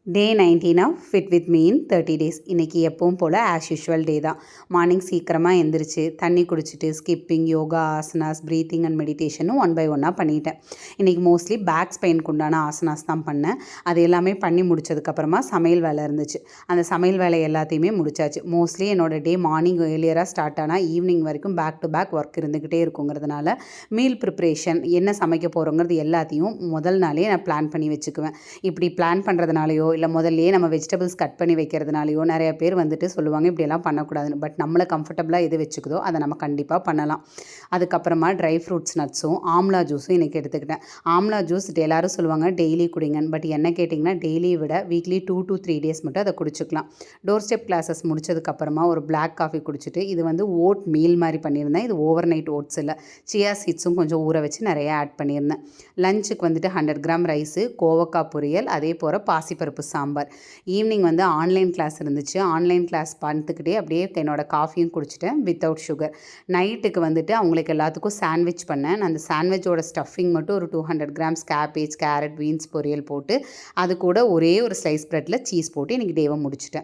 Day 19 of fit with me in 30 days. இன்றைக்கி எப்பவும் போல் as usual டே தான். மார்னிங் சீக்கிரமாக எந்திரிச்சு தண்ணி குடிச்சிட்டு skipping, yoga, asanas, breathing and மெடிடேஷனும் ஒன் பை ஒன்னாக பண்ணிட்டேன். இன்றைக்கி மோஸ்ட்லி பேக் பெயினுக்கு உண்டான ஆசனாஸ் தான் பண்ணேன். அது எல்லாமே பண்ணி முடிச்சதுக்கப்புறமா சமையல் வேலை இருந்துச்சு. அந்த சமையல் வேலை எல்லாத்தையுமே முடிச்சாச்சு. மோஸ்ட்லி என்னோடய டே மார்னிங் ஏர்லியராக ஸ்டார்ட் ஆனால் ஈவினிங் வரைக்கும் பேக் டு பேக் ஒர்க் இருந்துக்கிட்டே இருக்குங்கிறதுனால மீல் ப்ரிப்ரேஷன் என்ன சமைக்க போகிறோங்கிறது எல்லாத்தையும் முதல் நாளே நான் பிளான் பண்ணி வச்சுக்குவேன். இப்படி பிளான் பண்ணுறதுனாலையோ இல்லை முதல்லையே நம்ம வெஜிடபிள்ஸ் கட் பண்ணி வைக்கிறதுனாலையோ நிறைய பேர் வந்துட்டு சொல்லுவாங்க இப்படியெல்லாம் பண்ணக்கூடாதுன்னு. பட் நம்மளை கம்ஃபர்டபுளாக எது வச்சுக்குதோ அதை நம்ம கண்டிப்பாக பண்ணலாம். அதுக்கப்புறமா ட்ரை ஃப்ரூட்ஸ், நட்ஸும் ஆம்லா ஜூஸும் இன்றைக்கி எடுத்துக்கிட்டேன். ஆம்லா ஜூஸ் எல்லோரும் சொல்லுவாங்க டெய்லி குடிங்கன்னு. பட் என்ன கேட்டிங்கன்னா டெய்லியை விட வீக்லி 2 to 3 டேஸ் மட்டும் அதை குடிச்சிக்கலாம். டோர் ஸ்டெப் கிளாஸஸ் முடிச்சதுக்கப்புறமா ஒரு பிளாக் காஃபி குடிச்சிட்டு, இது வந்து ஓட் மீல் மாதிரி பண்ணியிருந்தேன். இது ஓவர் நைட் ஓட்ஸ் இல்லை, சியா சீட்ஸும் கொஞ்சம் ஊற வச்சு நிறைய ஆட் பண்ணியிருந்தேன். லஞ்சுக்கு வந்துட்டு 100 கிராம் ரைஸு, கோவக்காய் பொரியல், அதே போல் பாசிப்பருப்பு சாம்பார். ஈவினிங் வந்து ஆன்லைன் கிளாஸ் இருந்துச்சு. ஆன்லைன் கிளாஸ் பார்த்துக்கிட்டே அப்படியே என்னோடய காஃபியும் குடிச்சிட்டேன் வித்தவுட் சுகர். நைட்டுக்கு வந்துட்டு அவங்களுக்கு எல்லாத்துக்கும் சாண்ட்விச் பண்ணேன். அந்த சாண்ட்விச்சோட ஸ்டஃபிங் மட்டும் ஒரு 200 கிராம்ஸ் கேபேஜ், கேரட், பீன்ஸ் பொரியல் போட்டு அது கூட ஒரே ஒரு ஸ்லைஸ் ப்ரெட்டில் சீஸ் போட்டு இன்றைக்கி டேவை முடிச்சிட்டேன்.